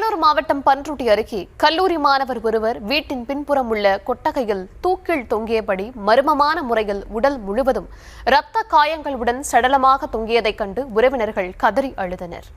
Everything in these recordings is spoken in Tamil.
கடலூர் மாவட்டம் பன்ருட்டி அருகே கல்லூரி மாணவர் ஒருவர் வீட்டின் பின்புறம் உள்ள கொட்டகையில் தூக்கில் தொங்கியபடி மர்மமான முறையில் உடல் முழுவதும் இரத்த காயங்களுடன் சடலமாக தொங்கியதைக் கண்டு உறவினர்கள் கதறி அழுதனர்.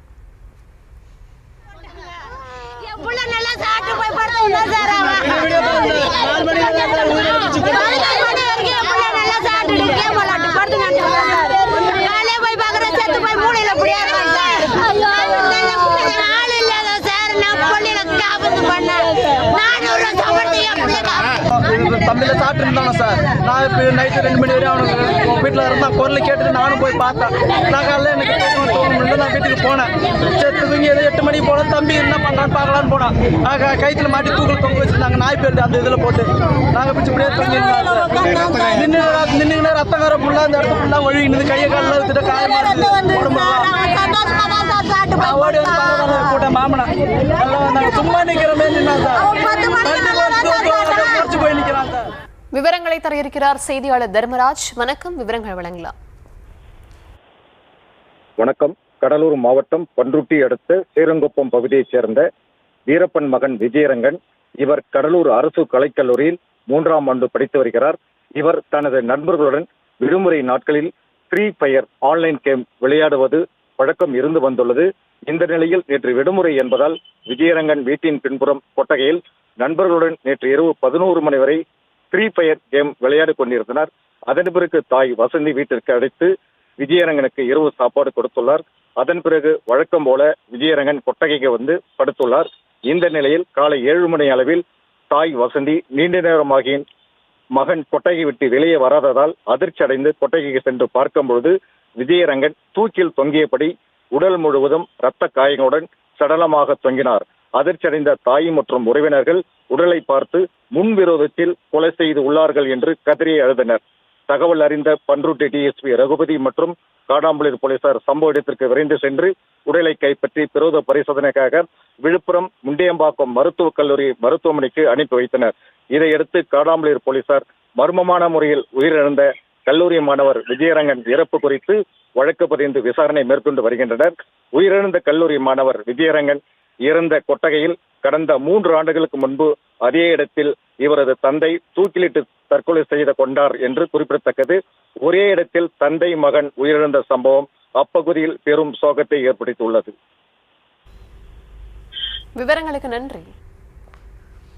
தம்பியில சாப்பிட்டு இருந்தாங்க சார். நான் இப்போ நைட்டு 2 மணி வரையும் அவனுக்கு வீட்டில் இருந்தான். குரலை கேட்டுட்டு நானும் போய் பார்த்தேன். நான் காலையில் எனக்கு கேட்கணும் தோண முடியல. நான் வீட்டுக்கு போனேன். சேர்த்துக்கு 8 மணிக்கு போல தம்பி என்ன பண்ணுறான்னு பார்க்கலான்னு போனேன். கைத்தில் மாட்டி தூக்கில் தொங்க வச்சுருந்தாங்க. நாய் பேர் அந்த இதில் போட்டு நாங்கள் பிடிச்சி இப்படியே தொங்கிருந்தோம். நின்று ரத்தக்கார ஃபுல்லாக அந்த இடத்து ஃபுல்லாக ஒழுகினது. கையை காலில் வச்சுட்டு காயமாக ஓடி வந்து பரவாயில்ல கூட்டம் மாமனா எல்லாம் வந்தாங்க. சும்மா நிற்கிற மாதிரி நின்னாங்க சார். விவரங்களை தர இருக்கிறார் செய்தியாளர் தர்மராஜ். வணக்கம், விவரங்கள் வழங்கலாம். வணக்கம். கடலூர் மாவட்டம் பன்ருட்டி அடுத்த சேரங்குப்பம் பகுதியைச் சேர்ந்த வீரப்பன் மகன் விஜயரங்கன். இவர் கடலூர் அரசு கலைக்கல்லூரியில் 3ஆம் ஆண்டு படித்து வருகிறார். இவர் தனது நண்பர்களுடன் விடுமுறை நாட்களில் ஃப்ரீ ஃபயர் ஆன்லைன் கேம் விளையாடுவது பழக்கம் இருந்து வந்துள்ளது. இந்த நிலையில் நேற்று விடுமுறை என்பதால் விஜயரங்கன் வீட்டின் பின்புறம் கொட்டகையில் நண்பர்களுடன் நேற்று இரவு 11 மணி வரை ஃப்ரீ ஃபயர் கேம் விளையாடி கொண்டிருந்தனர். அதன் பிறகு தாய் வசந்தி வீட்டிற்கு அழைத்து விஜயரங்கனுக்கு இரவு சாப்பாடு கொடுத்துள்ளார். அதன் பிறகு வழக்கம் போல விஜயரங்கன் கொட்டகைக்கு வந்து படுத்துள்ளார். இந்த நிலையில் காலை 7 மணி அளவில் தாய் வசந்தி நீண்ட நேரமாகி மகன் கொட்டகை விட்டு வெளியே வராததால் அதிர்ச்சி அடைந்து கொட்டகைக்கு சென்று பார்க்கும்பொழுது விஜயரங்கன் தூக்கில் தொங்கியபடி உடல் முழுவதும் இரத்த காயங்களுடன் சடலமாக தொங்கினார். அதிர்ச்சியடைந்த தாய் மற்றும் உறவினர்கள் உடலை பார்த்து முன்விரோதத்தில் கொலை செய்து உள்ளார்கள் என்று கதறி அழுதனர். தகவல் அறிந்த பன்ருட்டி டிஎஸ்பி ரகுபதி மற்றும் காடாம்புலூர் போலீசார் சம்பவ இடத்திற்கு விரைந்து சென்று உடலை கைப்பற்றி பிரேத பரிசோதனைக்காக விழுப்புரம் முண்டியம்பாக்கம் மருத்துவக் கல்லூரி மருத்துவமனைக்கு அனுப்பி வைத்தனர். இதையடுத்து காடாம்புலூர் போலீசார் மர்மமான முறையில் உயிரிழந்த கல்லூரி மாணவர் விஜயரங்கன் இறப்பு குறித்து வழக்கு பதிந்து விசாரணை மேற்கொண்டு வருகின்றனர். உயிரிழந்த கல்லூரி மாணவர் விஜயரங்கன் இறந்த கொட்டகையில் கடந்த 3 ஆண்டுகளுக்கு முன்பு அதே இடத்தில் இவரது தந்தை தூக்கிலிட்டு தற்கொலை செய்து கொண்டார் என்று குறிப்பிடத்தக்கது. ஒரே இடத்தில் தந்தை மகன் உயிரிழந்த சம்பவம் அப்பகுதியில் பெரும் சோகத்தை ஏற்படுத்தியுள்ளது. விவரங்களுக்கு நன்றி.